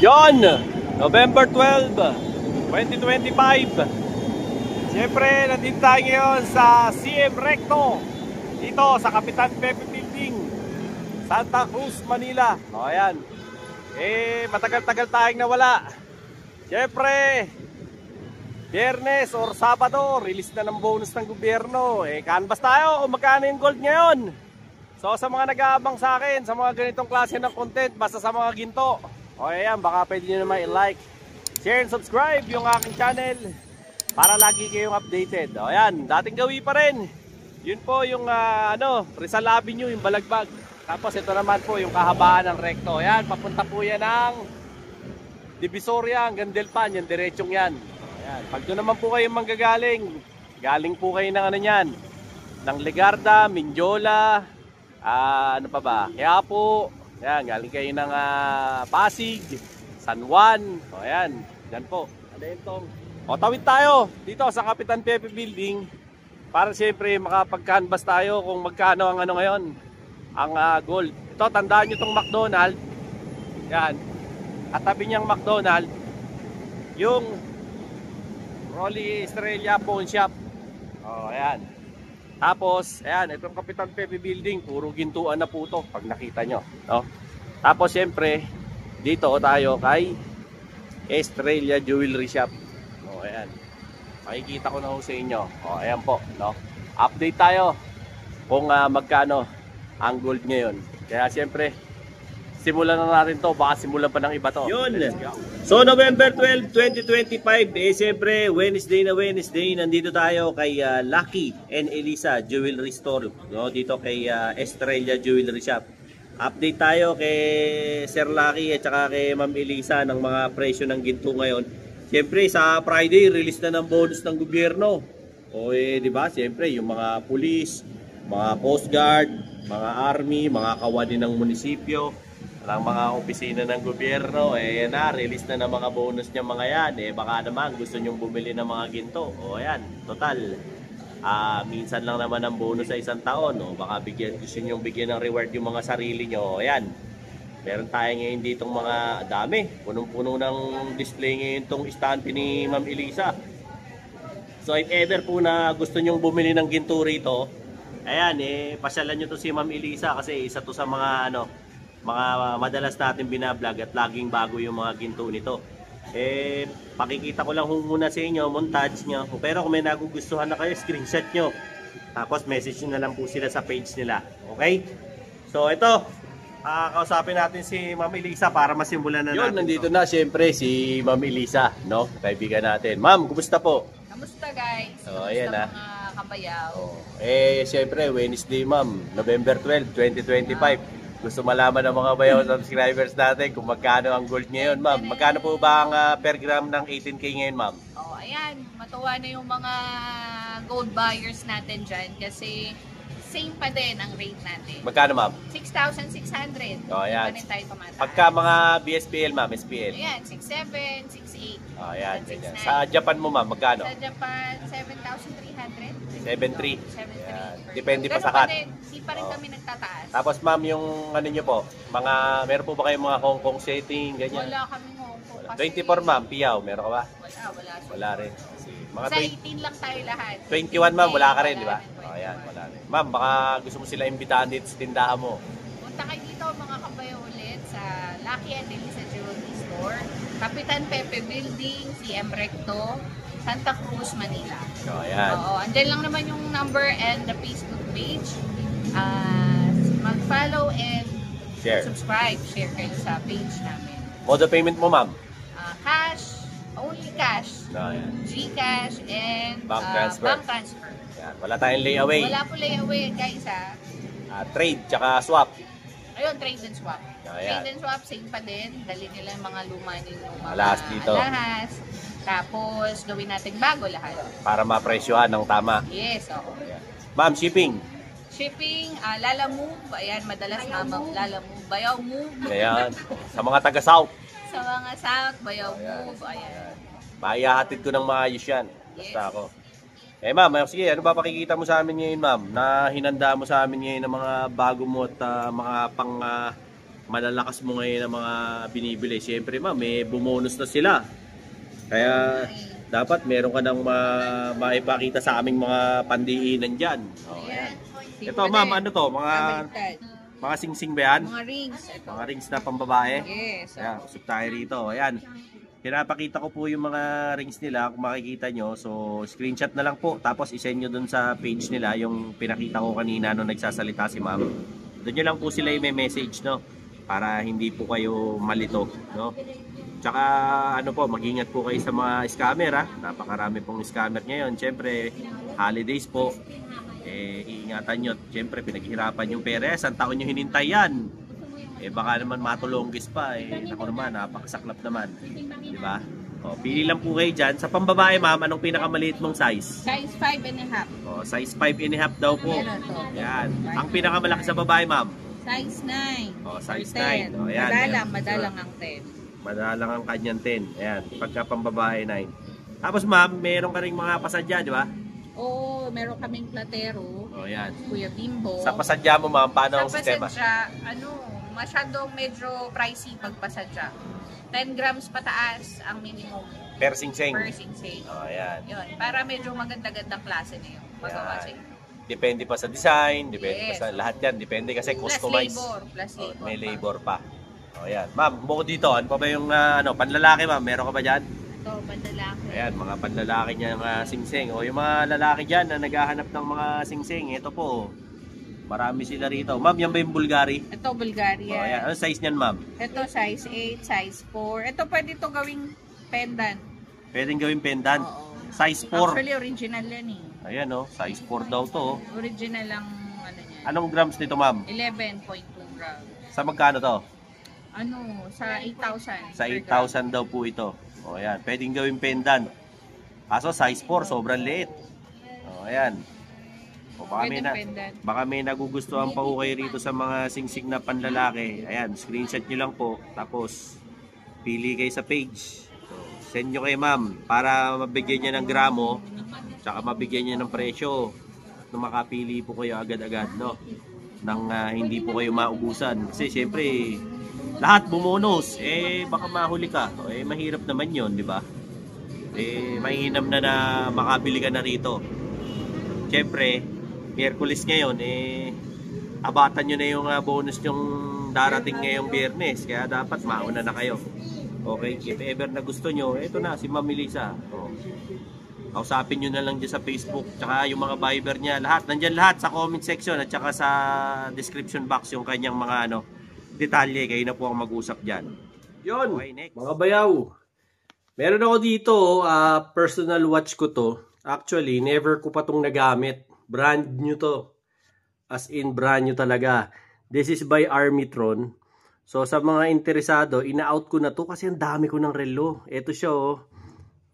Yon, November 12, 2025. Siyempre, nandito tayo ngayon sa CM Recto, dito sa Kapitan Pepe Building, Santa Cruz, Manila. O, ayan. Matagal-tagal tayong nawala. Siyempre, Biyernes or Sabado, release na ng bonus ng gobyerno. Canvas tayo kung magkano yung gold ngayon. So, sa mga nag-aabang sa akin, sa mga ganitong klase ng content, basta sa mga ginto, o ayan, baka pwede nyo naman i-like, share and subscribe yung aking channel para lagi kayong updated. O ayan, dating gawi pa rin. Yun po yung Rizal Avenue, yung Balagbag. Tapos ito naman po yung kahabaan ng Recto. Ayan, papunta po yan ng Divisoria hanggang Delpan, yung diretsong yan. Ayan, pag doon naman po kayo manggagaling, galing po kayo ng ng Legarda, Mindiola, ano pa ba? Quiapo. Ayan, galing kayo ng Pasig, San Juan. O ayan, dyan po. O tawid tayo dito sa Kapitan Pepe Building para siyempre makapag-canvas tayo kung magkano ang ngayon, ang gold. Ito, tandaan nyo itong McDonald. Yan, katabi niyang McDonald, yung Rolly Estrella Pawn Shop. O ayan. Tapos, ayan, itong Kapitan Pepe Building, puro gintuan na po ito pag nakita nyo, no? Tapos, siyempre, dito tayo kay Estrella Jewelry Shop. O, ayan. Makikita ko na ho sa inyo. O, ayan po, no? Update tayo kung magkano ang gold ngayon. Kaya, siyempre, simulan na natin to. Baka simulan pa ng iba to. Yun. So, November 12, 2025. Siyempre, Wednesday, nandito tayo kay Lucky and Elisa Jewelry Store. No? Dito kay Estrella Jewelry Shop. Update tayo kay Sir Lucky at saka kay Ma'am Elisa ng mga presyo ng ginto ngayon. Siyempre, sa Friday, release na ng bonus ng gobyerno. O, di ba? Siyempre, yung mga pulis, mga coast guard, mga army, mga kawani ng munisipyo, ng mga opisina ng gobyerno, yan na, release na ng mga bonus niya mga yan. Baka naman gusto nyong bumili ng mga ginto. O ayan, total. Minsan lang naman ang bonus sa isang taon. O baka gusto nyong bigyan ng reward yung mga sarili nyo. O ayan, meron tayo ngayon ditong mga dami. Punong-puno ng display ngayon itong istante ni Ma'am Elisa. So if ever po na gusto nyong bumili ng ginto rito, ayan, pasyalan nyo to si Ma'am Elisa kasi isa to sa mga mga madalas natin binablog at laging bago yung mga ginto nito. Pakikita ko lang muna sa inyo, montage nyo. Pero kung may nagugustuhan na kayo, screenshot nyo. Tapos message nyo na lang po sila sa page nila. Okay? So ito, kausapin natin si Ma'am Elisa para masimulan na natin. Nandito na siyempre si Ma'am Elisa, no? Kaibigan natin. Ma'am, kumusta po? Kamusta guys? So ayan mga kabayaw. Siyempre, Wednesday ma'am, November 12, 2025. Gusto malaman ng mga bayaw subscribers natin kung magkano ang gold ngayon, ma'am. Magkano po ba ang per gram ng 18K ngayon, ma'am? Oh, ayan. Matuwa na yung mga gold buyers natin dyan kasi same pa din ang rate natin. Magkano, ma'am? 6,600. Oh, ayan. Hindi pa rin tayo tumataas. Pagka mga BSPL, ma'am, SPL? Ayan, 6,700, 6,800. Oh, ayan. Sa Japan mo, ma'am, magkano? Sa Japan, 7,300. 7,300. 7,300. Depende pa sa cut. Hindi pa rin kami nagtataas. Tapos, ma'am, yung ano nyo po, meron po ba kayong mga Hong Kong setting, ganyan? Wala kami Hong Kong. 24, ma'am, piyaw, meron ka ba? Wala. Wala rin. Mga sa 18 lang tayo lahat. 21, ma'am, wala ka rin, di ba? O, ayan, wala rin. Ma'am, baka gusto mo sila imbitahan dito sa tindahan mo. Punta kayo dito mga kabayo ulit sa Lucky and Elisa Jewelry Store, Kapitan Pepe Building, CM Recto, Santa Cruz, Manila. O, ayan. Oo, andyan lang naman yung number and the Facebook page. Mag-follow and subscribe. Share kayo sa page namin. Mode of payment mo, ma'am? Cash, only cash. GCash and bank transfer. Yan. Wala tayong layaway. Wala po layaway, guys, trade, tsaka swap. Ayun, trade and swap. Ayan. Trade and swap, same pa din. Dali nila yung mga luma ninyong mga alahas dito. Alahas. Tapos, gawin natin bago lahat. Para mapresyohan ng tama. Yes, oo. Ma'am, shipping. Shipping, Lala Move. Ayan, madalas Lala Move. Bayaw Move. Ayan. Sa mga taga-south. Sa mga south, Bayaw Move. Ayan. Maihahatid ko ng maayos yan. Basta yes. ako. Ma'am, sige, ano ba pakikita mo sa amin ngayon, ma'am? Na hinanda mo sa amin ngayon ng mga bago mo at mga malalakas mo ngayon ang mga binibili. Siyempre ma'am, may bumonus na sila. Kaya dapat meron ka nang maipakita sa aming mga pandiinan dyan. Oh, ayan. Ito ma'am, ano to? Mga singsing ba yan? Mga rings. Ito. Mga rings na pambabae? Yes. Ayan, usap tayo rito. Ayan. Pinapakita ko po yung mga rings nila kung makikita nyo. So, screenshot na lang po. Tapos, isend nyo dun sa page nila yung pinakita ko kanina nung nagsasalita si ma'am. Doon nyo lang po sila yung may message, no? Para hindi po kayo malito, no? Tsaka, ano po, mag-ingat po kayo sa mga scammer, ha? Napakarami pong scammer ngayon. Siyempre, holidays po. Iingatan nyo. Siyempre, pinaghirapan yung pera. Isang taon nyo hinintay yan. Baka naman matulonggis pa. Ako naman, napakasaklap naman. Diba? O, pili lang po kayo dyan. Sa pambabae, ma'am, anong pinakamaliit mong size? Size 5.5. O, size 5.5 daw po. Yan. Ang pinakamalaki sa babae, ma'am? Size 9. O, size 9. O, yan. Madalang ang 10. Madalang ang kanyang 10. Ayan. Pagka pambabae, 9. Tapos, ma'am, meron ka rin mga pasadya, di ba? Oo, meron kaming platero. O, yan. Kuya Bimbo. Sa pasadya mo, ma'am, paano ang sistema? Sa pasadya, masyadong medyo pricey pagpasadya. 10 grams pataas ang minimum. Per singsing. Per singsing. O, ayan. Yun, para medyo maganda-gandang klase na yung magawa sa inyo. Depende pa sa design, depende Yes. pa sa lahat yan. Depende kasi customized. Plus labor. May labor pa. O, ayan. Ma'am, bukod dito, ano pa ba yung panlalaki, ma'am? Meron ka ba dyan? Ito, panlalaki. Ayan, mga panlalaki niya ng singsing. O, yung mga lalaki dyan na naghahanap ng mga singsing, ito po. Marami sila rito. Ma'am, yan ba yung Bulgari? Ito, Bulgaria. O, ayan. Ano size niyan, ma'am? Ito, size 8, size 4. Ito, pwede ito gawing pendant. Pwedeng gawing pendant. Oo. Size 4. Actually, original yan eh. Ayan, o. Size 4 daw to. Original ang ano niya. Anong grams nito, ma'am? 11.2 grams. Sa magkano to? Sa 8,000. Sa 8,000 daw po ito. O, ayan. Pwedeng gawing pendant. Kaso, size 4. Sobrang liit. O, ayan. O, baka may nagugustuhan pa po kayo rito sa mga singsing na panlalaki. Ayan, screenshot nyo lang po. Tapos, pili kayo sa page. So, send nyo kay ma'am para mabigyan niya ng gramo. Tsaka mabigyan niya ng presyo. Nung makapili po kayo agad-agad, no? Nang hindi po kayo maubusan. Kasi, syempre, lahat bumonos. Baka mahuli ka. Mahirap naman yon, di ba? Mahinam na makabili ka na rito. Syempre, Miyerkules ngayon, abatan nyo na yung bonus yung darating ngayong Biyernes. Kaya dapat mauna na kayo. Okay? If ever na gusto nyo, eto na, si Ma'am Melissa. Kausapin nyo na lang dyan sa Facebook. Tsaka yung mga Viber niya. Lahat, nandyan lahat sa comment section at tsaka sa description box yung kanyang mga detalye. Kayo na po ang mag-usap dyan. Yun, okay, next. Mga bayaw. Meron ako dito, personal watch ko to. Actually, never ko pa itong nagamit. Brand new to. As in, brand new talaga. This is by Armitron. So, sa mga interesado, ina-out ko na to kasi ang dami ko ng relo. Ito siya, oh.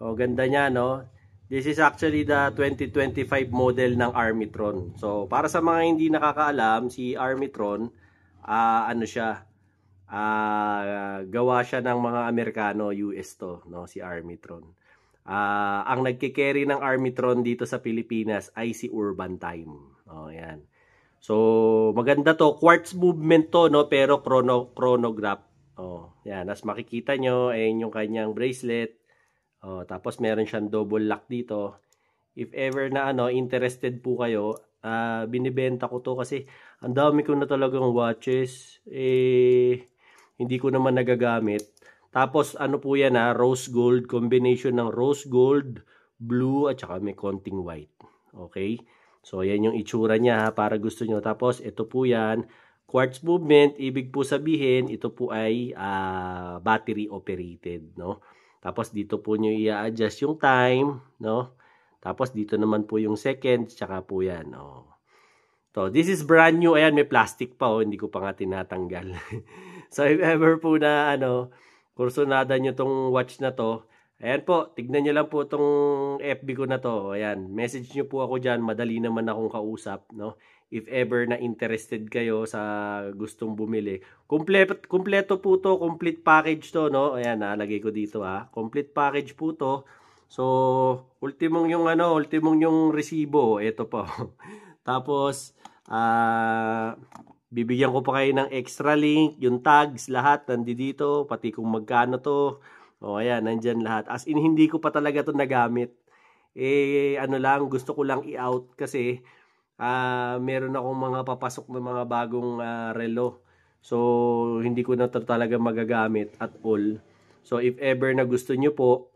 Oh, ganda niya, no? This is actually the 2025 model ng Armitron. So, para sa mga hindi nakakaalam, si Armitron, ano siya, gawa siya ng mga Amerikano, US to, no? Si Armitron. Ang nagkikerry ng Armitron dito sa Pilipinas ay si Urban Time. Oh, yan. So, maganda to. Quartz movement to, no? Pero chronograph. Oh, yan. As makikita nyo, ayun yung kanyang bracelet. Oh, tapos meron siyang double lock dito. If ever na interested po kayo, binibenta ko to kasi ang dami ko na talagang watches. Hindi ko naman nagagamit. Tapos ano po yan rose gold, combination ng rose gold, blue at saka may konting white. Okay? So yan yung itsura niya para gusto nyo. Tapos ito po yan, quartz movement, ibig po sabihin ito po ay battery operated, no? Tapos dito po nyo i-adjust yung time, no? Tapos dito naman po yung seconds, tsaka po yan, no? So this is brand new. Ayan, may plastic pa, hindi ko pa nga tinatanggal. So if ever po na kursunada nyo tong watch na to, ayan po, tignan nyo lang po tong FB ko na to. Ayan, message nyo po ako dyan, madali naman akong kausap, no? If ever na interested kayo sa gustong bumili. Kompleto po to, complete package to, no? Ayan, nalagay ko dito complete package po to. So, ultimong yung resibo, ito po. Tapos, Bibigyan ko pa kayo ng extra link, yung tags, lahat nandito, pati kung magkano to. O ayan, nandyan lahat. As in, hindi ko pa talaga to nagamit. Ano lang, gusto ko lang i-out kasi meron akong mga papasok na mga bagong relo. So, hindi ko na to talaga magagamit at all. So, if ever na gusto nyo po,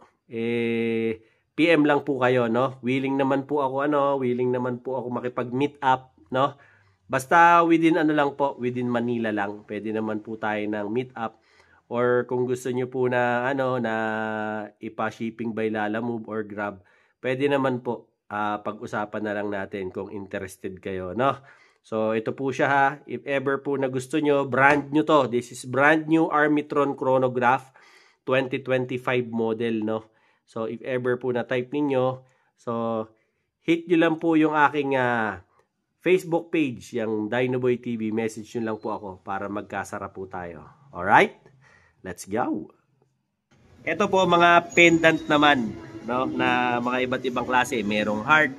PM lang po kayo, no? Willing naman po ako makipag-meet up, no? Basta within within Manila lang. Pwede naman po tayo ng meet up. Or kung gusto niyo po na na ipa-shipping by Lalamove or Grab, pwede naman po pag-usapan na lang natin kung interested kayo, no? So ito po siya ha. If ever po na gusto nyo, brand new to. This is brand new Armitron chronograph 2025 model, no? So if ever po na type ninyo, so hit nyo lang po yung aking Facebook page, yung Dinoboy TV, message nyo lang po ako para magkasara po tayo. Alright? Let's go! Ito po mga pendant naman, no, na mga iba't ibang klase. Merong heart,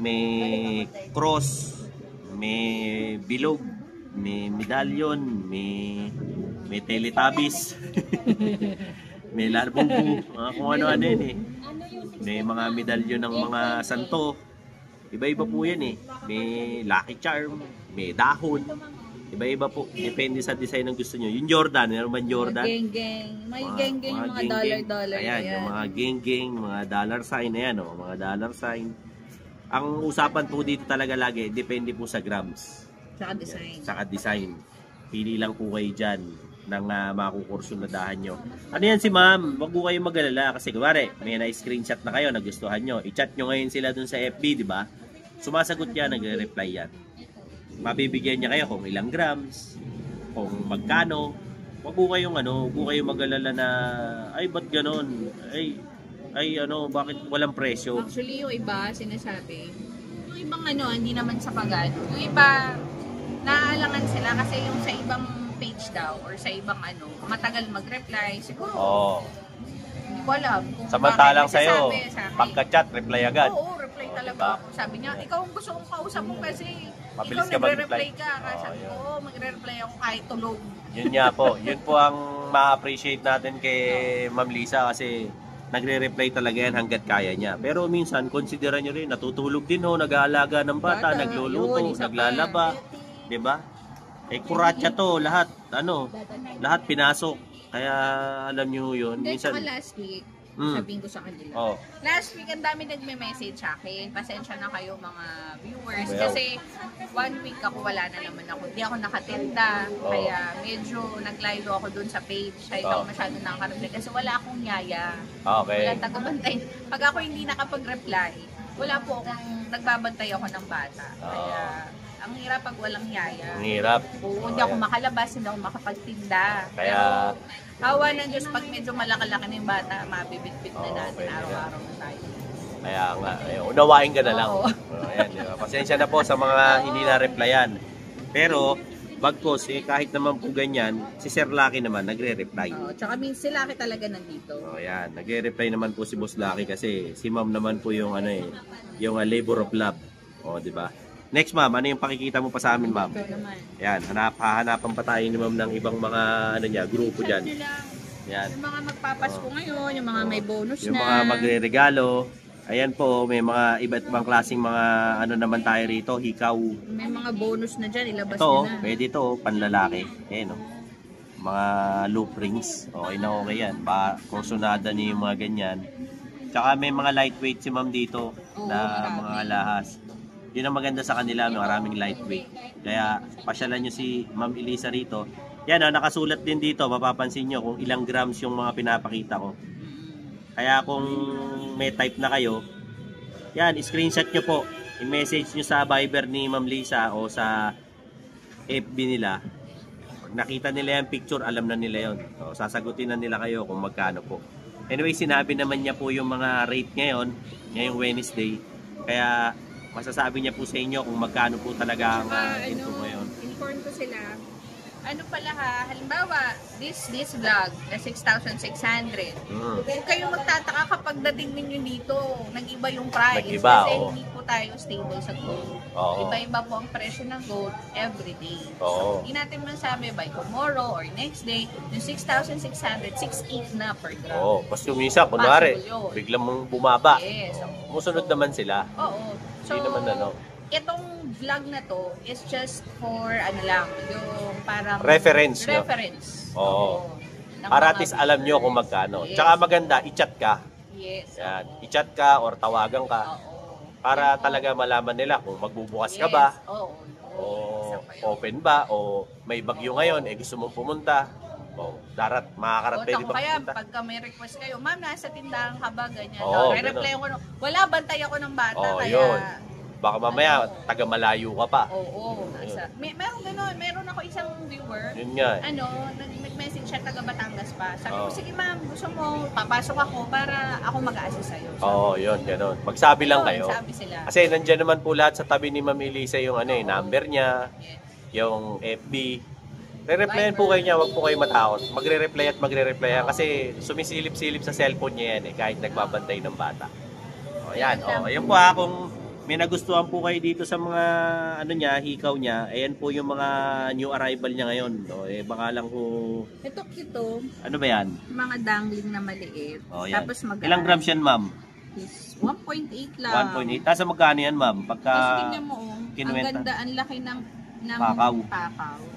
may cross, may bilog, may medallion, may teletubbies, may larbunggu, kung ano-ano yun eh. May mga medallion ng mga santo. Iba-iba po yan eh. May Lucky Charm, may dahon. Iba-iba po. Depende sa design ng gusto nyo. Yung Jordan, meron man Jordan? Geng-geng. May geng-geng yung mga dollar-dollar. Ayan, yung mga geng-geng, mga dollar sign. Ayan o, mga dollar sign. Ang usapan po dito talaga lagi, depende po sa grams. Saka design. Saka design. Pili lang po kayo dyan ng makukursunadahan nyo. Ano yan si ma'am? Wag po kayo mag-alala kasi kumari, may na-screenshot na kayo, nagustuhan nyo. I-chat nyo ngayon sila dun sa FB, di ba? Sumasagot yan, nagre-reply yan. Mabibigyan niya kayo kung ilang grams, kung magkano. Wag po kayong wag po kayong mag-alala na, ay, ba't ganon? Ay, bakit walang presyo? Actually, yung iba, sinasabi, yung ibang hindi naman sa pagano. Yung iba, naaalangan sila kasi yung sa ibang page daw or sa ibang matagal mag-reply. Siguro, hindi ko alam. Samantalang sa'yo, pagka-chat, reply agad. Oo, reply talaga ako. Sabi niya, ikaw ang gusto kong kausap mo kasi mabilis ikaw ka nagre-reply ka. Sabi ko, magre-reply ako kahit tulog. Yun nga po. Yun po ang ma-appreciate natin kay Ma'am Lisa kasi nagre-reply talaga yan hanggat kaya niya. Pero minsan, consideran nyo rin, natutulog din nag-aalaga ng bata, nagluluto, naglalaba. Diba? Kuratsa to, lahat pinasok. Kaya alam nyo yun. Minsan, last week, sabihin ko sa kanila. Last week, ang dami nagme-message sa akin. Pasensya na kayo mga viewers. Kasi 1 week ako, wala na naman ako. Hindi ako nakatinda. Kaya medyo nag-live ako dun sa page. Kaya ikaw masyado nakaka-reply. Kasi wala akong yaya. Okay. Wala tagabantay. Pag ako hindi nakapag-reply, wala po akong nagbabantay ako ng bata. Kaya ang hirap pag walang yaya. Ang hirap. Oo, hindi ako makalabas, hindi ako makapagtinda. Kaya, awa ng Diyos, pag medyo malaki-laki na yung bata, mabibit-bit na natin, araw-araw na tayo. Kaya nga, unawain ka na lang. Ayan, pasensya na po sa mga hindi na-replyan. Pero, bagkos, kahit naman po ganyan, si Sir Lucky naman, nagre-reply. Tsaka si Lucky talaga nandito. Ayan, nagre-reply naman po si Boss Lucky kasi si Ma'am naman po yung yung labor of love. Di ba? Next, ma'am, ano yung pakikita mo pa sa amin, ma'am? Ayan, hahanapan pa tayo ni ma'am ng ibang mga grupo dyan. Ayan. Yung mga magpapasko ngayon, yung mga may bonus yung mga magre-regalo. Ayan po, may mga iba't ibang klaseng mga naman tayo rito, hikaw. May mga bonus na dyan, ilabas ito, na. Pwede ito, panlalaki. Ayan, mga loop rings. Okay na okay yan. Kursunada niyo yung mga ganyan. Tsaka may mga lightweight si ma'am dito na mga alahas. Yun ang maganda sa kanila, maraming lightweight. Kaya pasyalan nyo si Ma'am Elisa rito. Yan, nakasulat din dito, mapapansin nyo kung ilang grams yung mga pinapakita ko. Kaya kung may type na kayo, yan, screenshot nyo po. I-message nyo sa Viber ni Ma'am Lisa o sa FB nila. Pag nakita nila yung picture, alam na nila yun. So, sasagutin na nila kayo kung magkano po. Anyway, sinabi naman niya po yung mga rate ngayong Wednesday. Kaya masasabi niya po sa inyo kung magkano po talaga ang info ngayon. Inform ko sila. Pala halimbawa, this vlog na 6,600. Kung kayo magtataka kapag dating ninyo dito, nag-iba yung price. Nag-iba, kasi hindi po tayo stable sa goat. Oo. Iba-iba po ang presyo ng goat every day. Oo. So, hindi natin masabi by tomorrow or next day, yung 6,600, 6,800 na per gram. Oo. Mas tumisa, kunwari, biglang mong bumaba. Yes. Musunod naman sila. Oo. So, Hindi naman ano. itong vlog na to is just for ano lang, yung parang Reference, no? reference. Oo. Ng Para mga at least alam nyo kung viewers. magkano. Yes. Tsaka maganda, i-chat ka. Yes. Yan. I-chat ka or tawagan ka. Oo. Para Yan po. talaga malaman nila kung magbubukas ka Yes. ba. Oo. O Isa pa yun. open ba. O may bagyo ngayon, gusto mong pumunta. O darat, makakarat, pwede ba Kaya pumunta? pagka may request kayo, ma'am, nasa tindahan ka ba, ganyan. Oo, Re-reply ko, wala, bantay ako ng bata, Oo, kaya... yun. Baka mamaya, Ano? taga malayo ka pa. Oo. Meron ganun. Meron ako isang viewer. Yun nga. Nag-message siya taga Batangas pa. Sabi ko, Oo. sige ma'am, gusto mo, papasok ako para ako mag-a-assist sa'yo. Oo, yun, ganun. Magsabi lang kayo. Sabi sila. Kasi nandiyan naman po lahat sa tabi ni Ma'am Elisa yung number niya, Yes. yung FB. Re-replyan po kayo niya, wag po kayo matakot. Magre-reply at magre-reply yan kasi sumisilip-silip sa cellphone niya yan kahit nagbabantay ng bata. O yan, ayun po kung may nagustuhan po kayo dito sa mga hikaw niya, ayan po yung mga new arrival niya ngayon. Baka lang po, Ito cute. ano ba yan? Mga dangling na maliit. O yan. Tapos Ilang grams yan, ma'am? is 1.8 lang. 1.8. Tasa magkano yan, ma'am? Pagka Tapos tingnan mo, ang kinuwenta. ganda, ang laki ng Pakaw.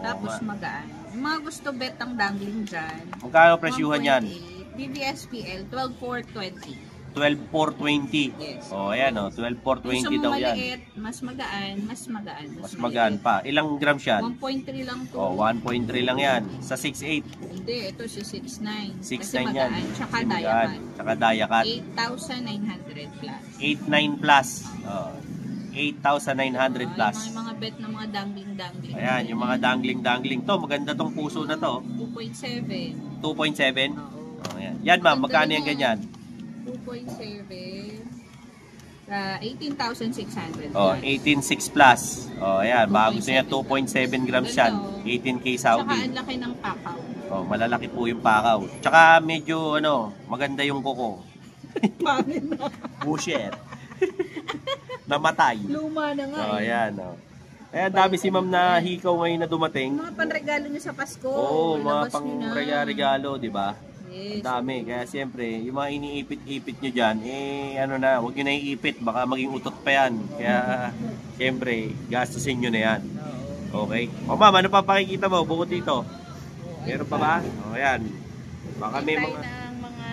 Tapos nga. magaan. Yung mga gusto bet ang dangling dyan. Magkano presyuhan yan? 1.8, BBSPL, 12,420. 12,420. Yes. O, ayan o. 12,420 daw yan. maliit, mas magaan, mas magaan. Mas magaan pa. Ilang grams yan? 1.3 lang to. O, 1.3 lang yan. Sa 6.8. Hindi, ito si 6.9. 6.9 Kasi yan. magaan. Tsaka Kasi magaan. diamond. Tsaka Dayakat. 8,900 plus. 8.9 plus. O, 8,900 plus. Yung mga bet ng mga dangling-dangling. Ayan, yung mga dangling-dangling. To, maganda tong puso na to. 2.7. 2.7. Oo. O, ayan. Yan ma'am, magkano yan ganyan? 2.7. 18,600. O, 18.6 plus. O, ayan. Baka gusto niya 2.7 grams yan. 18K Tsaka Saudi. ang laki ng pakaw. Oh, malalaki po yung pakaw. Tsaka medyo maganda yung kuko. Busher. Namatay. Luma na nga. Oh, ayan. Oh. Ayan, dami si ma'am na hikaw ngayon na dumating. Mga panregalo niyo sa Pasko. Oo, mga Ilabas niyo na. pang-regalo, di ba? Yes. Ang dami. Kaya siyempre, yung mga iniipit-ipit nyo dyan, huwag nyo na iipit. Baka maging utot pa yan. Kaya, siyempre, gastusin nyo na yan. Okay? O ma'am, ano pa pakikita mo bukod dito? Meron pa ba? O, ayan. Baka may Tayo mga... ng mga...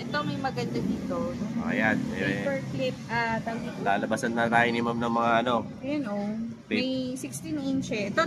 Ito may maganda dito. O, ayan. Paper clip. Tawag dito. Lalabasan na tayo ni ma'am ng mga Ayan o. May 16 inches. Ito,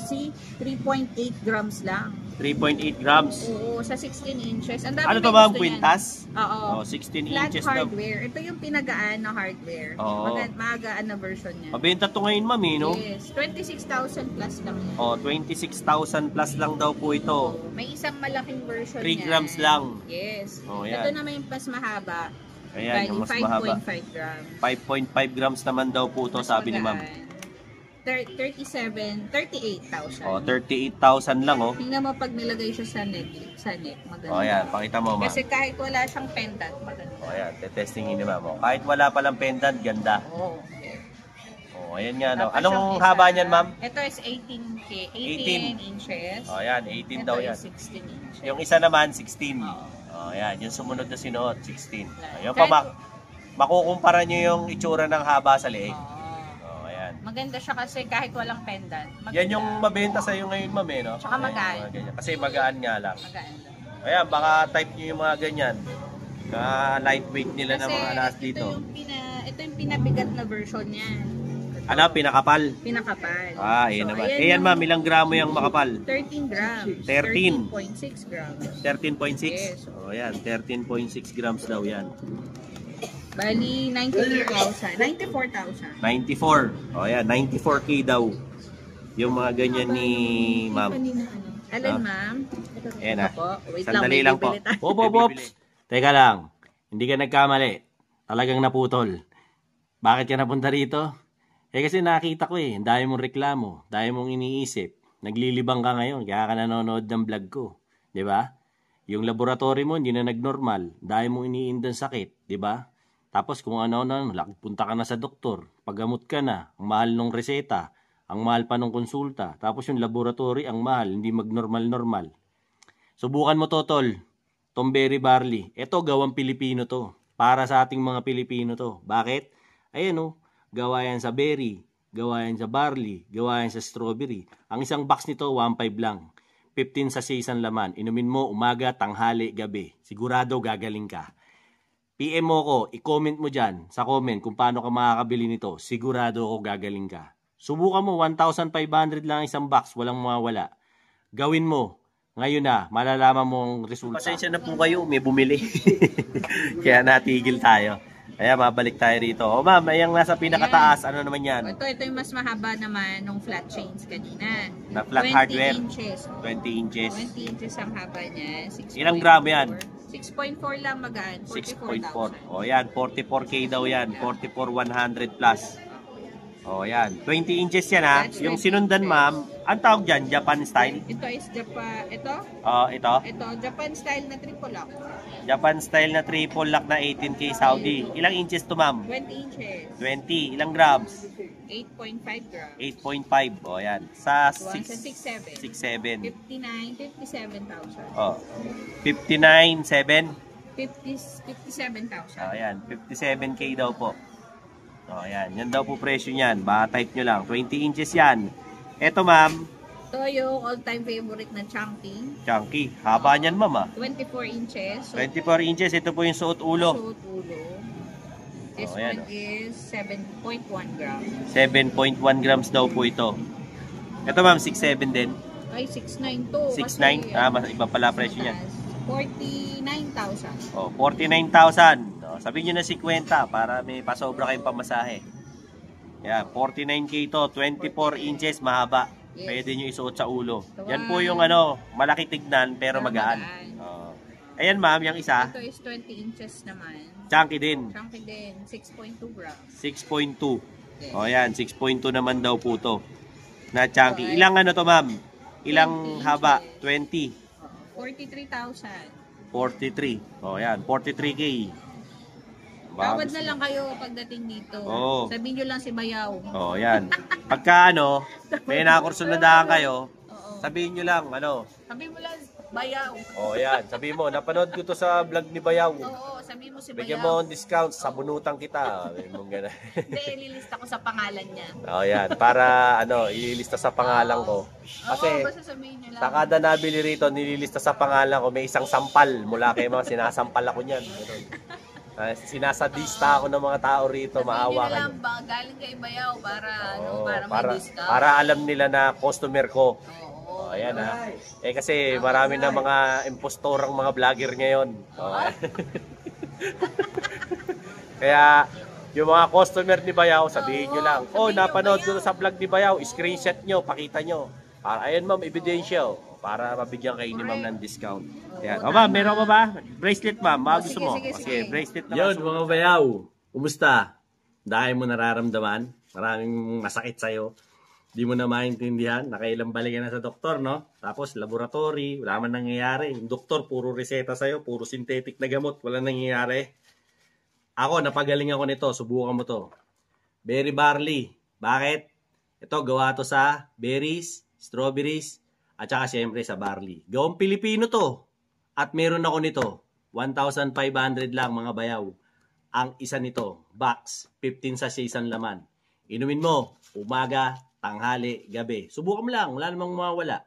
si 3.8 grams lang. 3.8 grams. Oo, sa 16 inches. Ang dami Ano to may ba? gusto Quintas? yan. Oo. 16 Flat inches daw. hardware. Ito yung pinagaan na hardware. Oo. Magaan na version niya. Mabenta to ngayon ma'am no? Yes. 26,000 plus lang yan. 26,000 plus lang daw po ito. May isang malaking version 3 grams lang. Yes. Yan. Ito naman yung mas mahaba. Ayan, yung mas mahaba. 5.5 grams. 5.5 grams naman daw po to, Mas sabi ni ma'am. magaan. 38,000. 38,000 lang Tingnan mo pag nilagay siya sa neck, maganda. Ayan, pakita mo ma'am. Kasi kahit wala siyang pendant, maganda. Ayan, testingin ni ma'am. Kahit wala palang pendant, ganda. Oo. Ayan nga Tapos Anong yung isa, haba niyan ma'am? Ito is 18 inches. Ayan, 18 daw yan. Ito is 16 inches. Yung isa naman, 16. Oo. Ayan, yung sumunod na sinuot, 16. Ayun Kahit- pa, makukumpara nyo yung itsura ng haba sa leeg. Oo. Ayan. Maganda siya kasi kahit walang pendant. Maganda. Yan yung mabenta sa'yo ngayon, ma'am, no? Tsaka magaan. Ayan, mga ganyan. Kasi magaan nga lang. Magaan lang. Ayan, baka type nyo yung mga ganyan. Na lightweight nila na mga alas dito. Ito yung pinabigat na version niya. Ano, pinakapal? Pinakapal. Ayan So, naman. ayan Ayan yung ma'am, ilang gramo yung makapal? 13 grams. 13. 13.6 grams. 13.6? Yes. Ayan, 13.6 grams daw yan. Bali, 94,000. 94. Ayan, 94K daw. Yung mga ganyan ni ma'am. Alin, ma'am? Ayan Ito po. Wait Sandali lang po. bibili tayo. Ops. Teka lang. Hindi ka nagkamali. Talagang naputol. Bakit ka napunta rito? Kasi nakita ko ang dami mong reklamo, dami mong iniisip. Naglilibang ka ngayon, kaya ka nanonood ng vlog ko. 'Di ba? Yung laboratory mo hindi na nagnormal, dami mong iniindang sakit, 'di ba? Tapos kung ano, punta ka na sa doktor, paggamot ka na, ang mahal ng reseta, ang mahal pa ng konsulta, tapos yung laboratory, ang mahal, hindi mag-normal-normal. Subukan mo to, tol. Tong berry barley. Ito, gawang Pilipino to. Para sa ating mga Pilipino to. Bakit? Ayan o, gawa yan sa berry, gawa yan sa barley, gawa yan sa strawberry. Ang isang box nito, 1.5 lang. 15 sa isang laman. Inumin mo umaga, tanghali, gabi. Sigurado gagaling ka. PM mo ko, i-comment mo dyan sa comment kung paano ka makakabili nito. Sigurado ako gagaling ka. Subukan mo, 1,500 lang isang box, walang mawawala. Gawin mo. Ngayon na, malalaman mo ang resulta. Pasensya na po kayo, may bumili. Kaya natigil tayo. Kaya mabalik tayo rito. O ma'am, yung nasa pinakataas, ano naman yan? Ito yung mas mahaba naman nung flat chains kanina. Na flat hardware? 20 inches. 20 inches. 20 inches ang haba niya. Ilang gramo yan? 6.4 lang magaan. 6.4. O yan, 44K daw yan. 44,100 plus. O yan, 20 inches yan ha. Yung sinundan ma'am, ang tawag dyan, Japan style? Ito is Japan, ito? Ito? Ito, Japan style na triple lock. Japan style na triple lock na 18K Saudi. Ilang inches to ma'am? 20 inches. 20. Ilang grams? 8.5 grams. 8.5. O yan. Sa 6.7. 6.7. 57,000. O. 59.7. 57,000. O yan. 57K daw po. O yan. Yan daw po presyo niyan. Baka type nyo lang. 20 inches yan. Eto ma'am. Ito yung all-time favorite na chunky. Chunky. Haba niyan ma'am 24 inches. So, 24 inches. Ito po yung suot ulo. suot ulo. This ayan, one is 7.1 grams. 7.1 grams daw po ito. Ito ma'am, 6.7 din. Ay, 6.9 to. 6.9? Mas iba pala presyo niya. 49,000. Oh, 49,000. Oh, sabihin nyo na 50 para may pasobra kayong pamasahe. Yeah, 49K to. 24 inches mahaba. Yes. Pwede nyo isuot sa ulo. Yan po yung malaki tignan pero magaan. Oh. Ayan ma'am, yung isa. Ito is 20 inches naman. Chunky din. Chunky din. 6.2 grams. 6.2. Yes. O yan, 6.2 naman daw po to. Na chunky. So, ilang to ma'am? Ilang haba? 20. 43,000. 43. O yan, 43K. Tawad na lang kayo pagdating dito. Oh. Sabihin nyo lang si Bayaw. O yan. Pagka may nakursunadahan kayo, sabihin nyo lang, sabihin mo lang, Bayaw. O yan, sabihin mo, napanood ko to sa vlog ni Bayaw. Oo, sabihin mo si Bayaw. Bigyan mo ang discount, sabunutan kita. Hindi, ililista ko sa pangalan niya. O yan, para ililista sa pangalan ko. Kasi, basta sabihin nyo lang. sa kada nabili rito, nililista sa pangalan ko, may isang sampal. Mula kay mga sinasampal ako niyan. Sinasadista ako ng mga tao rito, maawa kayo. Sabihin nila galing kay Bayaw para may discount. Para alam nila na customer ko. Ayan kasi marami na mga impostorang mga vlogger ngayon. Kaya yung mga customer ni Bayaw, sabihin nyo lang, napanood ko sa vlog ni Bayaw, screenshot nyo, pakita nyo. Para, ayan ma'am, ebidensya. Para mabigyan kayo ni ma'am ng discount. Ayan. Ma'am, meron pa ba? Bracelet ma'am, gusto mo? Sige, bracelet na. Yun, mga Bayaw, kumusta? Dahil mo nararamdaman, maraming masakit sa'yo. Di mo na maintindihan, nakailang balik na sa doktor, no? Tapos laboratory, wala man nangyayari. Yung doktor, puro reseta sa'yo, puro synthetic na gamot, wala nangyayari. Ako, napagaling ako nito, subukan mo to. Berry barley. Bakit? Ito, gawa to sa berries, strawberries, at saka siyempre sa barley. Gawang Pilipino to. At meron ako nito, 1,500 lang mga Bayaw. Ang isa nito, box, 15 sa isang laman. Inumin mo, umaga, tanghali, gabi. Subukan mo lang, wala namang mawawala.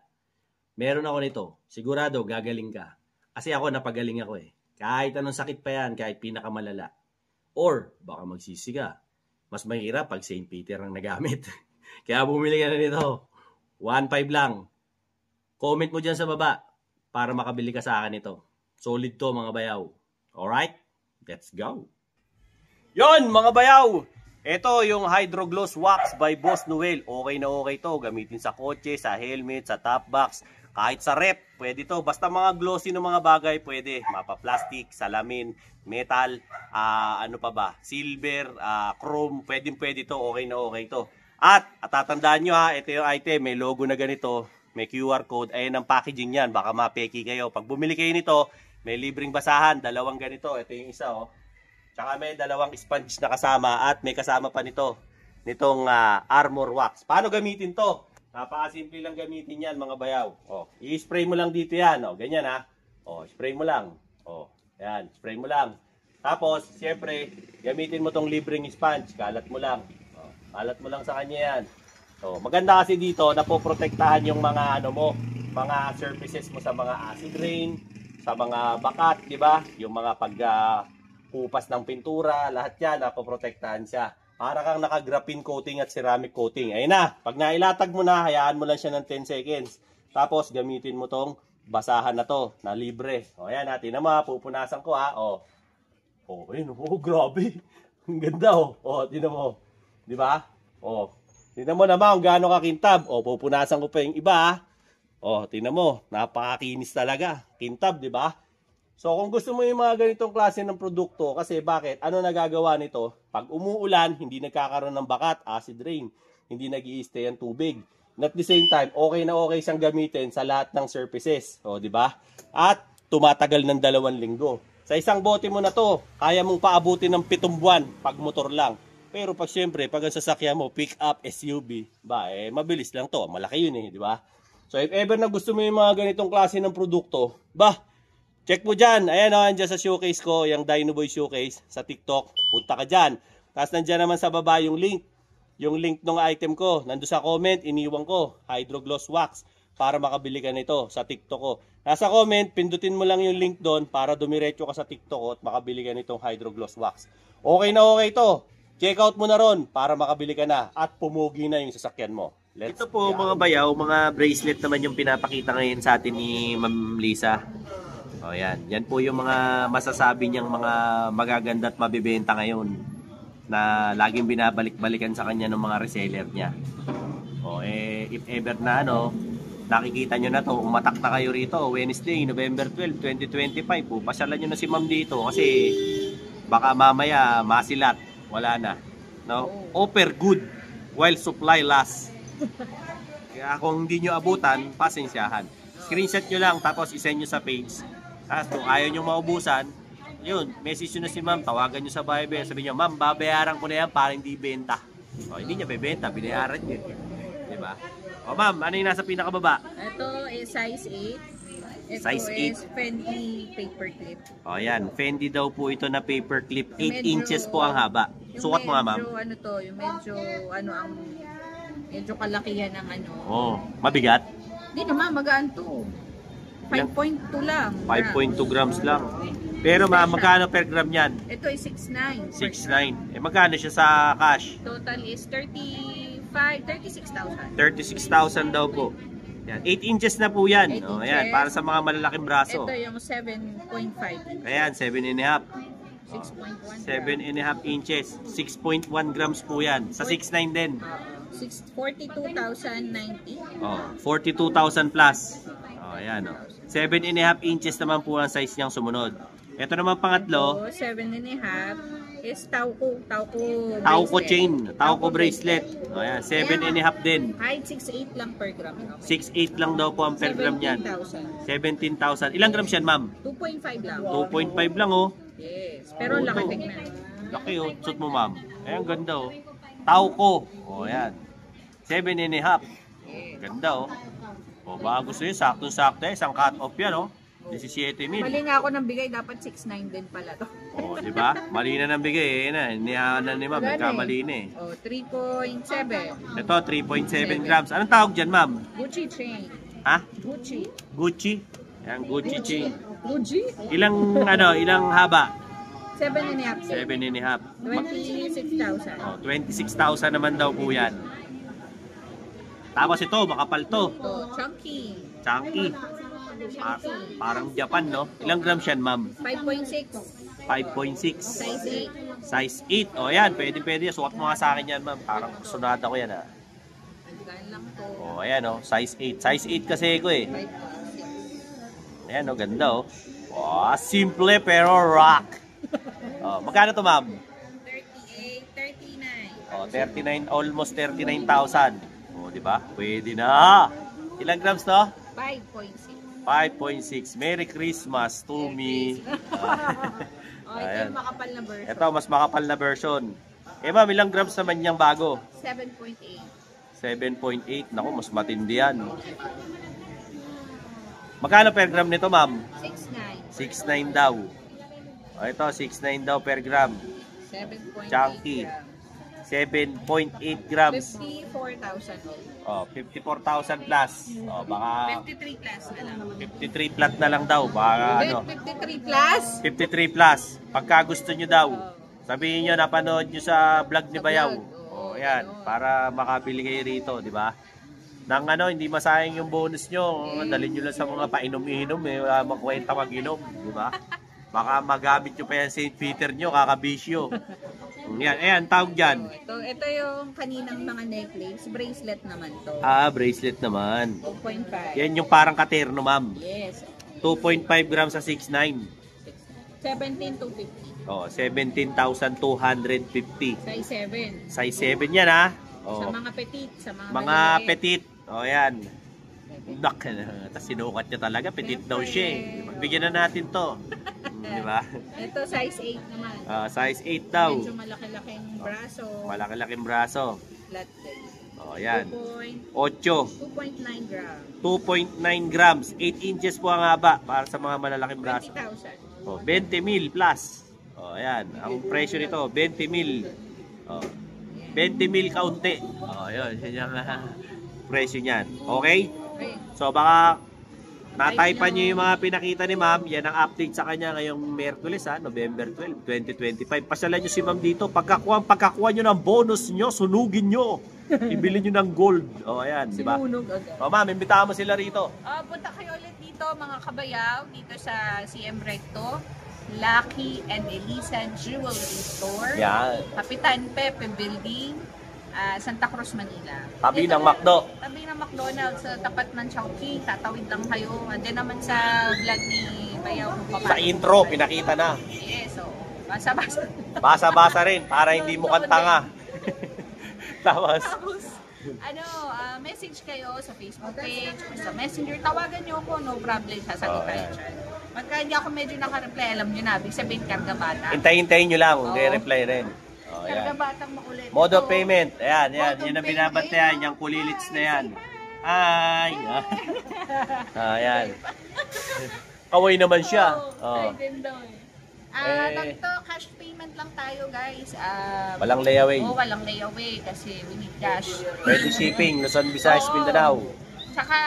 Meron ako nito. Sigurado, gagaling ka. Kasi ako, napagaling ako eh. Kahit anong sakit pa yan, kahit pinakamalala. Or, baka magsisi ka. Mas mahirap pag St. Peter ang nagamit. Kaya bumili ka na nito. 1.5 lang. Comment mo dyan sa baba para makabili ka sa akin ito. Solid to mga Bayaw. Alright? Let's go. Yon mga Bayaw! Ito yung Hydro Gloss Wax by Boss Noel. Okay na okay to. Gamitin sa kotse, sa helmet, sa top box, kahit sa rep. Pwede to. Basta mga glossy ng mga bagay, pwede. Mapa-plastic, salamin, metal, silver, chrome. Pwede to. Okay na okay to. At tatandaan nyo ito yung item. May logo na ganito. May QR code. Ayan ang packaging yan. Baka mapeki kayo. Pag bumili kayo nito, may libreng basahan. 2 ganito. Ito yung isa Tsaka may dalawang sponge na kasama at may kasama pa nitong armor wax. Paano gamitin to? Napakasimple lang gamitin yan mga bayaw. Oh, i-spray mo lang dito yan. Oh, ganyan ha. Oh, spray mo lang. Oh, yan, spray mo lang. Tapos, siyempre, gamitin mo tong libreng sponge. Kalat mo lang. Oh, kalat mo lang sa kanya yan. So, maganda kasi dito, napoprotektahan yung mga mga surfaces mo sa mga acid rain, sa mga bakat, di ba? Yung mga pagkupas ng pintura, lahat yan, napoprotektahan siya. Para kang naka-graphene coating at ceramic coating. Ayun na, pag nailatag mo na, hayaan mo lang siya ng 10 seconds. Tapos, gamitin mo tong basahan na to, na libre. O, ayan ha, tinan mo ha, pupunasan ko ha. O, ayun, grabe. Ang ganda o, tinan mo. Di ba? O, tinan mo naman kung gaano kakintab. O, pupunasan ko pa yung iba ha. O, tinan mo, napakakinis talaga. Kintab, di ba? So, kung gusto mo yung mga ganitong klase ng produkto, kasi bakit? Ano nagagawa nito? Pag umuulan, hindi nagkakaroon ng bakat, acid rain. Hindi nag-i-stay ang tubig. And at the same time, okay na okay siyang gamitin sa lahat ng surfaces. O, di ba? At tumatagal ng 2 linggo. Sa isang bote mo na to, kaya mong paabutin ng 7 buwan pag motor lang. Pero pag siyempre, pag ang sasakyan mo, pick up, SUV, mabilis lang to. Malaki yun di ba? So, if ever na gusto mo yung mga ganitong klase ng produkto, check mo dyan. Ayan andyan sa showcase ko, yung Dinoboy Showcase sa TikTok. Punta ka dyan. Tapos nandyan naman sa baba yung link. Yung link ng item ko. Nandun sa comment, iniwan ko. Hydro Gloss Wax. Para makabili ka nito sa TikTok ko. Nasa comment, pindutin mo lang yung link doon para dumiretso ka sa TikTok ko at makabili ka nitong Hydro Gloss Wax. Okay na okay to. Check out mo na ron para makabili ka na at pumugi na yung sasakyan mo. Ito po mga bayaw, mga bracelet naman yung pinapakita ngayon sa atin ni Ma'am Lisa. O yan, yan po yung mga masasabi niyang mga magaganda at mabibenta ngayon na laging binabalik-balikan sa kanya ng mga reseller niya. O if ever na nakikita nyo na to, umatak na kayo rito, Wednesday, November 12, 2025, pasyalan nyo na si Ma'am dito kasi baka mamaya masilat, wala na. No? Offer good while supply lasts. Kaya kung hindi nyo abutan, pasensyahan. Screenshot nyo lang, tapos isend nyo sa page. Tapos kung ayaw nyo maubusan, yun, message nyo na si Ma'am, tawagan nyo sa Viber, sabi nyo, Ma'am, babayaran ko na yan para hindi benta. O, hindi niya bebenta, binayaran nyo. Diba? O Ma'am, ano yung nasa pinakababa? Ito is size 8. Ito Size is Fendi paper clip. O yan, Fendi daw po ito na paper clip. 8 inches po ang haba. Sukat mo nga Ma'am. Yung medyo kalakihan ng Mabigat? Hindi naman, magaan to. 5.2 lang. 5.2 grams lang. Pero Ma'am, magkano per gram yan? Ito ay 6.9. 6.9. Magkano siya sa cash? Total is 36,000. 36,000 daw po. Yan, 8 inches na po yan. Ayan, para sa mga malalaking braso. Ito yung 7.5. Ayan, 7.5. 6.1 inches. 6.1 grams po yan. Sa 6.9 din. 42,090. 42,000 plus. Ayan, 7.5 inches naman po ang size niyang sumunod. Ito naman pangatlo. 7.5 is Tauco chain. Tauco bracelet. Ayan, 7.5 din. Height 6.8 lang per gram. 6.8 lang daw po ang per gram yan. 17,000. Ilang grams yan, Ma'am? 2.5 lang. 2.5 lang, Yes. Pero laki tingnan. Laki, suot mo, Ma'am. Ayan, ganda, Tauco. Ayan. 7.5. Ganda, baka gusto yun, saktong-sakto isang cut off yan, 17 mil. Mali nga ako ng bigay, dapat 6.9 din pala to. Di ba? Mali na ng bigay, niyahan na ni Ma'am, nagkamali na 3.7. Ito, 3.7 grams. Anong tawag dyan, Ma'am? Gucci chain. Ha? Gucci. Gucci? Ayan, Gucci chain. Gucci? Ilang haba? 7.5. 7.5. 26,000. 26,000 naman daw po yan. Tapos ito, makapal to. Chunky. Parang Japan, no? Ilang grams yan, Ma'am? 5.6. 5.6. Size 8. Size 8. Yan, pwede. Sukat mo nga sa akin yan, Ma'am. Parang sunada ko yan, Gan lang to. Ayan, size 8. Size 8 kasi ko, 5.6. Ayan, ganda, simple pero rock. Magkano to, Ma'am? 39. 39, almost 39,000. Di ba? Pwede na. Ilang grams to? 5.6. 5.6. Merry Christmas to me. Oh, ito Ayan. yung makapal na version. Ito, mas makapal na version. Eh ma'am, ilang grams naman niyang bago? 7.8. 7.8. Naku, mas matindi yan. Magkano per gram nito, ma'am? 6.9. 6.9 daw. O, ito, 6.9 daw per gram. 7.8 Chunky. grams. 7.8 grams. 54,000. O, 54,000 plus. O, baka 53 plus na lang. 53 flat na lang daw. Baka ano. 53 plus? 53 plus. Pagka gusto nyo daw, sabihin nyo, napanood nyo sa vlog ni Sa Bayaw. vlog, oo, O, yan. Para makabili kayo rito, di ba? Nang ano, hindi masayang yung bonus nyo. Dalhin nyo lang sa mga painom-inom eh. Wala makwenta mag-inom, di ba? Baka magamit nyo pa yan St. Peter nyo, kakabisyo. Yan, ayan, tawag dyan. Ito yung kaninang mga necklace. Bracelet naman to. Ah, bracelet naman. 2.5. Yan yung parang katerno, ma'am. Yes. 2.5 grams sa 6.9. 17,250. Oh, 17,250. Size 7. Size 7 yan, ha? Sa Oh, mga petite, sa mga mga maliliit. petit. Oh, yan. Nak, tas sinukat niya talaga. Petit daw siya eh. Bigyan na natin to. Di ba? Ito size 8 naman. Size 8 daw. Medyo malaki-laking braso. Malaki-laking braso. Flat day. Oh, yan. 2.9 grams. 2.9 grams. 8 inches po ang haba para sa mga malalaking braso. 20,000. Oh, 20 mil plus. Oh, ayan. Ang presyo nito, 20 mil. Oh, 20 mil kaunti. Oh, yun. Yun yung presyo niyan. Okay? Okay. So, baka nataypan nyo yung mga pinakita ni ma'am. Yan ang update sa kanya ngayong Merkulis, November 12, 2025. Pasyalan nyo si ma'am dito. Pagkakuha nyo ng bonus nyo, sunugin nyo. Ibili nyo ng gold. O, ayan, di ba? Sinunog agad. O, ma'am, imbitahan mo sila rito. Punta kayo ulit dito mga kabayaw, dito sa CM Recto, Lucky and Elisan Jewelry Store. Yan. Kapitan Pepe Building, Santa Cruz, Manila. Tabi Dito ng lang, McDo. Tabi ng McDonald's, sa tapat ng Chowking. Tatawid lang kayo. Andiyan naman sa vlog ni Bayaw. Sa intro, pinakita na. Yes, so basa-basa. Basa-basa rin para hindi mo kantanga. Tapos, Tapos, message kayo sa Facebook page o sa Messenger. Tawagan nyo ako, no problem. Sasagot tayo dyan. Pagka hindi ako medyo nakareply, alam nyo na, ibig sabihin karga bata. hintayin nyo lang. Oo. Re-reply rin. O, Karga ayan. batang makulit. Mode of Ito, payment. Ayan, yan. Mode Yan of ang binabantayan. Yung kulilits na yan. Ay. Ayan. Kaway naman siya. Ay, Oh. ganda eh. Ganito, cash payment lang tayo guys. Walang layaway. Walang layaway kasi we need cash. Pwede shipping. Luzon, Visayas, Oo. Mindanao. Saka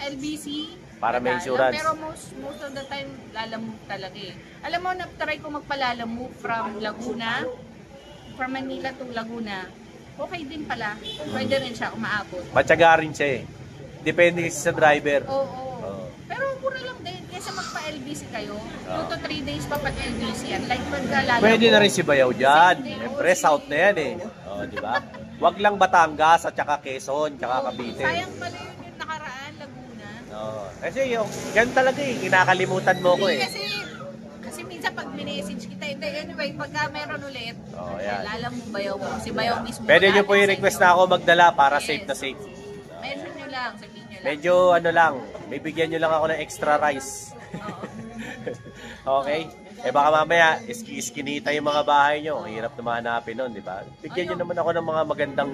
LBC. Para may madaya. insurance. Pero most of the time, lalamove talaga eh. Alam mo, na-try ko magpalalamove from Laguna, from Manila to Laguna. Okay din pala. Pwede rin siya umaabot. Matyaga rin siya eh. Depende kasi sa driver. Oo. Oo. Pero mura lang din. Kesa magpa-LBC kayo, 2 to 3 days pa pag-LBC yan. Like pagkalala Pwede mo. na rin si Bayaw dyan. Same day. Siyempre, south na yan eh. O, di ba? Wag lang Batangas at saka Quezon, tsaka Cavite. Sayang pala yun yung nakaraan, Laguna. Oo. Kasi yung, yan talaga eh. Kinakalimutan mo ko eh. Kasi minsan pag minessage kita, anyway, pagka meron ulit, Oo, yan. alala mo Bayaw mo. Si Bayaw mismo. Pwede nyo po mag-add i-request sa na inyo. ako magdala para Yes. safe na safe. Mention nyo lang, sabihin nyo lang. Medyo ano lang, may bigyan nyo lang ako ng extra rice. Oo. Okay? Eh baka mamaya, iskinita yung mga bahay nyo. Hirap na mahanapin nun, di ba? Bigyan nyo naman ako ng mga magandang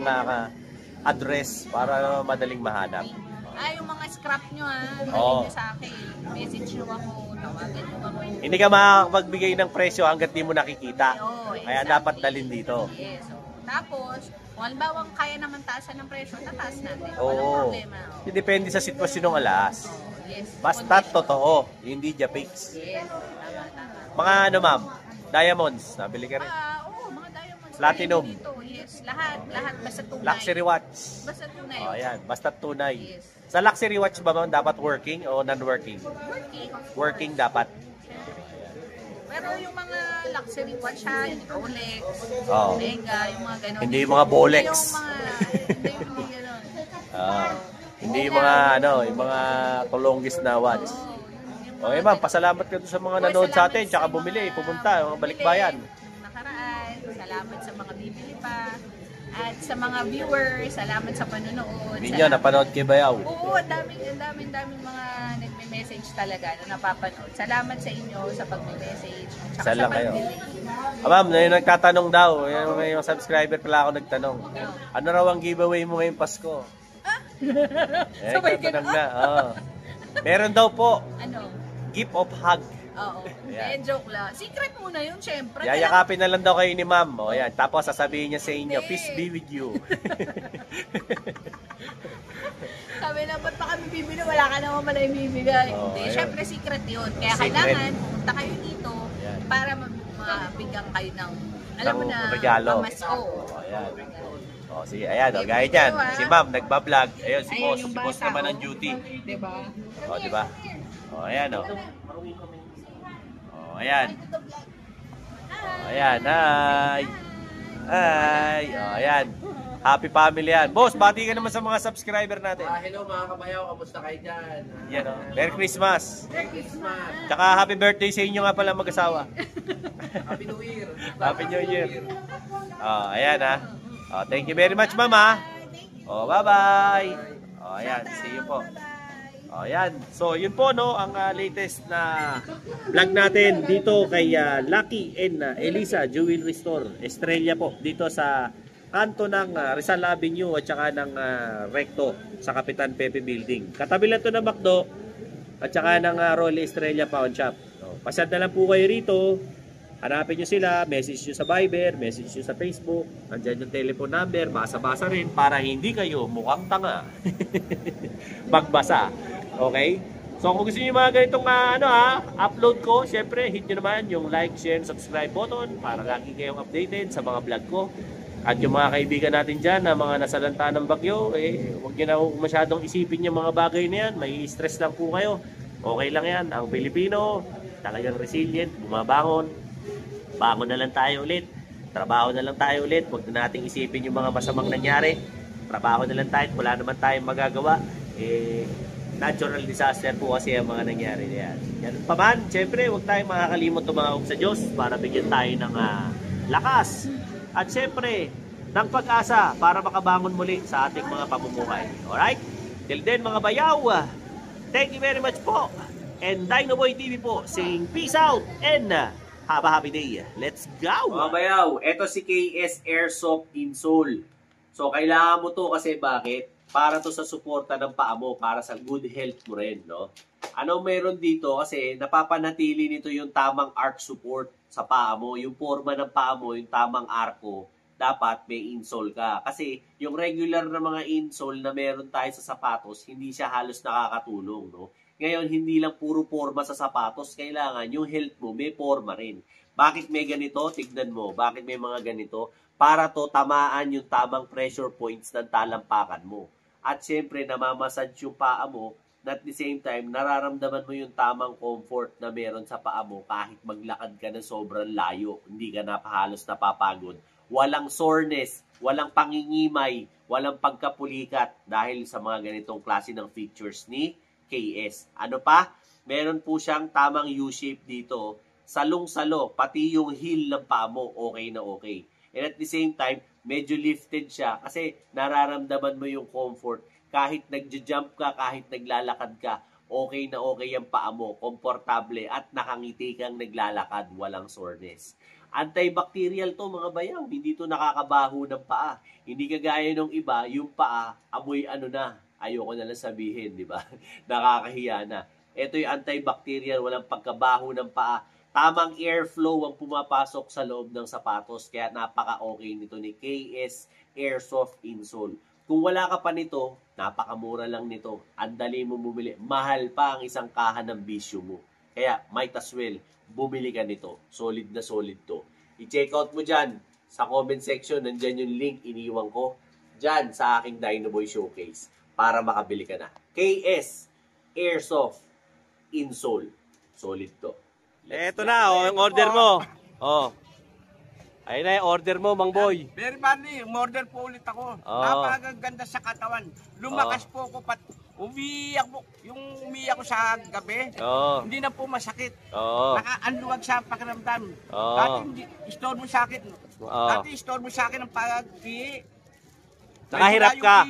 address para madaling mahanap. Yung mga scrap nyo Oo. dalhin nyo sa akin. Message nyo ako, tawagan nyo ako. Hindi ka makakapagbigay ng presyo hanggat di mo nakikita. Oo, Kaya exactly. dapat dalhin dito. Yes. Tapos, kung halimbawa kaya naman taasan ng presyo, tataas natin. Walang Oo. problema. Depende sa sitwasyon ng alas. Yes. Basta totoo, hindi japix. Yes. Tama. Mga ano ma'am, diamonds, nabili ka rin. Mga diamonds. Platinum. Dito. Yes. Lahat. Basta tunay. Luxury watch. Basta tunay. Oh, ayan, basta tunay. Yes. Sa luxury watch ba ma'am, dapat working o non-working? Working. of course. Working dapat. Pero yung mga luxury watch yung Rolex, Oo. Omega, yung mga ganon. Hindi yung mga Bolex. Hindi yung mga ganon. Hindi yung mga yung mga tulonggis na watch. Okay ma'am, pasalamat ka doon sa mga nanood sa atin, tsaka bumili, pumunta, mga balikbayan. Nakaraan, salamat sa mga bibili pa. At sa mga viewers, salamat sa panonood. Hindi nyo, napanood kay Bayaw. Oo, ang daming mga nagme-message talaga na napapanood. Salamat sa inyo sa pagme-message. At saka Saan lang sa kayo? pag-bili. Ma'am, may nagtatanong daw. May subscriber pala ako nagtanong. Ano raw ang giveaway mo ngayong Pasko? Sabay nagtatanong ganun. na. Oo. Meron daw po, Ano? gift of hug. Oo. Ayan. Joke lang. Secret muna yun, syempre. Yayakapin na lang daw kayo ni ma'am. O yan. Tapos sasabihin niya sa inyo, peace be with you. Sabi na, ba't pa kami bibili? Wala ka naman pala yung bibigay. Oo, Hindi, ayun. syempre secret yun. Kaya Secret. kailangan pumunta kayo dito Ayan. para mabigyan kayo ng, alam mo Ng na, regalo. pamasko. O, ayan. O, sige, ayan. O, gaya dyan. Si ma'am, nagbablog. Ayun, si boss. Si boss naman ang duty. Diba? O, diba? O, ayan o. O, ayan. O, ayan. Hi. Hi. O, ayan. Happy family yan. Boss, bati ka naman sa mga subscriber natin. Hello mga kabayaw, kamusta kayo dyan? Yan o. Merry Christmas. Merry Christmas! Tsaka happy birthday sa inyo nga pala mag-asawa. Happy New Year! Happy New Year. O, ayan ha. O, thank you very much, mama. O, bye-bye. O, ayan. See you po. O, ayan. So, yun po, no, ang latest na vlog natin dito kay Lucky and Elisa Jewelry Store, Estrella po, dito sa kanto ng Rizal Avenue at saka ng Recto sa Kapitan Pepe Building. Katabi lang to ng McDo at saka ng Rolly Estrella Pawn Shop. So, pasyad na lang po kayo rito. Hanapin nyo sila, message nyo sa Viber, message nyo sa Facebook. Andyan yung telephone number, basa-basa rin para hindi kayo mukhang tanga. Magbasa. Okay? So kung gusto niyo mga ganitong upload ko, syempre hit nyo naman yung like, share, subscribe button para lagi kayong updated sa mga vlog ko. At yung mga kaibigan natin dyan na mga nasalanta ng bagyo, huwag nyo na masyadong isipin yung mga bagay na yan. May stress lang po kayo. Okay lang yan. Ang Pilipino, talagang resilient, bumabangon. Bangon na lang tayo ulit. Trabaho na lang tayo ulit. Huwag na nating isipin yung mga masamang nangyari. Trabaho na lang tayo. Wala naman tayong magagawa. Natural disaster po kasi ang mga nangyari na yan. Yan pa man, syempre, huwag tayong makakalimot tumawag sa Diyos para bigyan tayo ng lakas. At syempre, ng pag-asa para makabangon muli sa ating mga pamumuhay. Alright? Till then mga bayaw, thank you very much po. And Dinoboy TV po saying peace out and have a happy day. Let's go! Mga bayaw, eto si KS Airsoft Insole. So kailangan mo to kasi bakit? Para to sa suporta ng paa mo, para sa good health mo rin, no? Ano meron dito? Kasi napapanatili nito yung tamang arc support sa paa mo. Yung forma ng paa mo, yung tamang arco, dapat may insole ka. Kasi yung regular na mga insole na meron tayo sa sapatos, hindi siya halos nakakatulong, no? Ngayon, hindi lang puro forma sa sapatos. Kailangan yung health mo, may forma rin. Bakit may ganito? Tignan mo. Bakit may mga ganito? Para to tamaan yung tamang pressure points ng talampakan mo. At syempre, namamassage yung paa mo, na at the same time, nararamdaman mo yung tamang comfort na meron sa paa mo kahit maglakad ka ng sobrang layo. Hindi ka halos napapagod. Walang soreness, walang pangingimay, walang pagkapulikat dahil sa mga ganitong klase ng features ni KS. Ano pa? Meron po siyang tamang U-shape dito. Salong-salo, pati yung heel ng paa mo, okay na okay. And at the same time, medyo lifted siya kasi nararamdaman mo yung comfort. Kahit nagja-jump ka, kahit naglalakad ka, okay na okay yung paa mo, komportable at nakangiti kang naglalakad, walang soreness. Antibacterial to mga bayaw, hindi to nakakabaho ng paa. Hindi kagaya ng iba, yung paa, amoy ayoko na lang sabihin, di ba? Nakakahiya na. Ito yung antibacterial, walang pagkabaho ng paa. Tamang airflow ang pumapasok sa loob ng sapatos, kaya napaka-okay nito ni KS Airsoft Insole. Kung wala ka pa nito, napakamura lang nito. Ang dali mo bumili. Mahal pa ang isang kahan ng bisyo mo. Kaya might as well, bumili ka nito. Solid na solid to. I-check out mo dyan sa comment section. Nandyan yung link iniwan ko dyan sa aking Dinoboy Showcase para makabili ka na. KS Airsoft Insole. Solid to. Eto na, yung order mo. Ayun na yung order mo, Mang Boy. Very funny, umorder po ulit ako. Napakaganda sa katawan. Lumakas po ako umiyak po. Yung umiyak ko sa gabi, hindi na po masakit. Nakaanluwag sa pakiramdam. Dati istorbo sa akin. Dati istorbo sa akin ang pag-ihi. Nakahirap ka.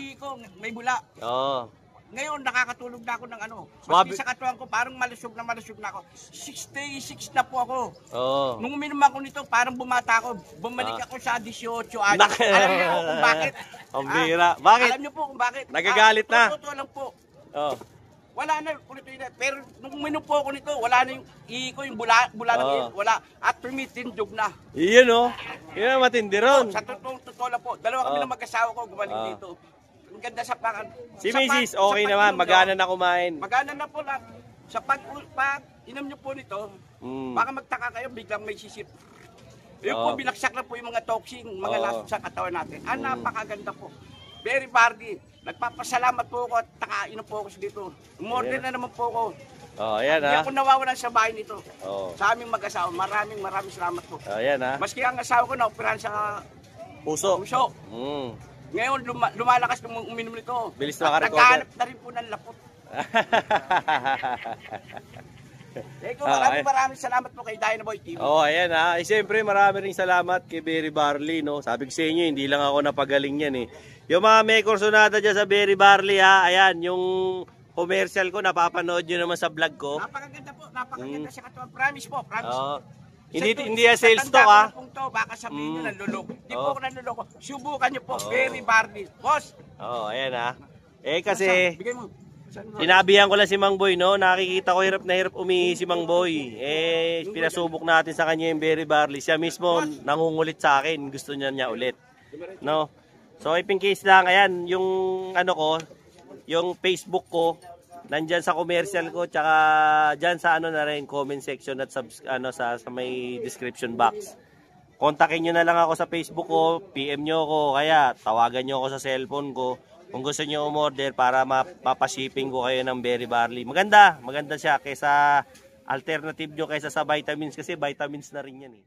May bula. Oo. Ngayon, nakakatulog na ako ng ano. Swabe. Maski sa katawan ko, parang malusog na ako. 66 na po ako. Oo. Nung uminom ako nito, parang bumata ako. Bumalik ako sa 18 anos. Alam niyo po kung bakit? Ang bira. Bakit? Alam niyo po kung bakit? Nagagalit na. Totoo lang po. Oo. Wala na yung kulito yun. Pero nung uminom po ako nito, wala na yung iiko, yung bula ng iiko. Wala. At tumitindog na. Iyon oh. Yun ang matindi ron. Sa totoo lang po. Dalawa kami ng mag-asawa ko gumaling dito. Ang ganda sa pakan. Si Mrs. okay naman, magana na kumain. Magana na po lang. Sa pag inom nyo po nito, baka magtaka kayo, biglang may sisip. Yung po, binaksak na po yung mga toxin, mga lason sa katawan natin. Napakaganda po. Very party. Nagpapasalamat po ako at nakainom po ako dito. Umorder na naman po ako. Ayan Hindi ha. ako nawawalan sa bahay nito. Sa aming mag-asawa. Maraming salamat po. Ayan ha. Maski ang asawa ko na-operahan sa Puso. Ngayon, lumalakas nung uminom nito. Bilis na makarecover. Naghahanap na rin po ng lapot. Maraming salamat po kay Dynaboy TV. Ayan ha. Siyempre, marami rin salamat kay Berry Barley, no. Sabi ko sa inyo, hindi lang ako napagaling yan eh. Yung mga may kursonada dyan sa Berry Barley ha, ayan, yung commercial ko, napapanood nyo naman sa vlog ko. Napakaganda po, napakaganda sa katawan. Promise po, promise. Hindi yan sales talk ha. Baka sabihin nyo nanluloko. Hindi po ako nanluloko. Subukan nyo po, Berry Barley. Boss! Ayan ha. Kasi, bigay mo. sinabihan ko lang si Mang Boy, no? Nakikita ko hirap na hirap umihi si Mang Boy. Pinasubok natin sa kanya yung Berry Barley. Siya mismo nangungulit sa akin. Gusto niya ulit. No? So, in case lang, ayan, yung ano ko, yung Facebook ko, nandyan sa commercial ko, tsaka dyan sa ano na rin, comment section at sa may description box. Kontakin nyo na lang ako sa Facebook ko, PM nyo ako, kaya tawagan nyo ako sa cellphone ko. Kung gusto nyo umorder para mapashipping ko kayo ng Berry Barley. Maganda siya kaysa alternative nyo kaysa sa vitamins kasi vitamins na rin yan eh.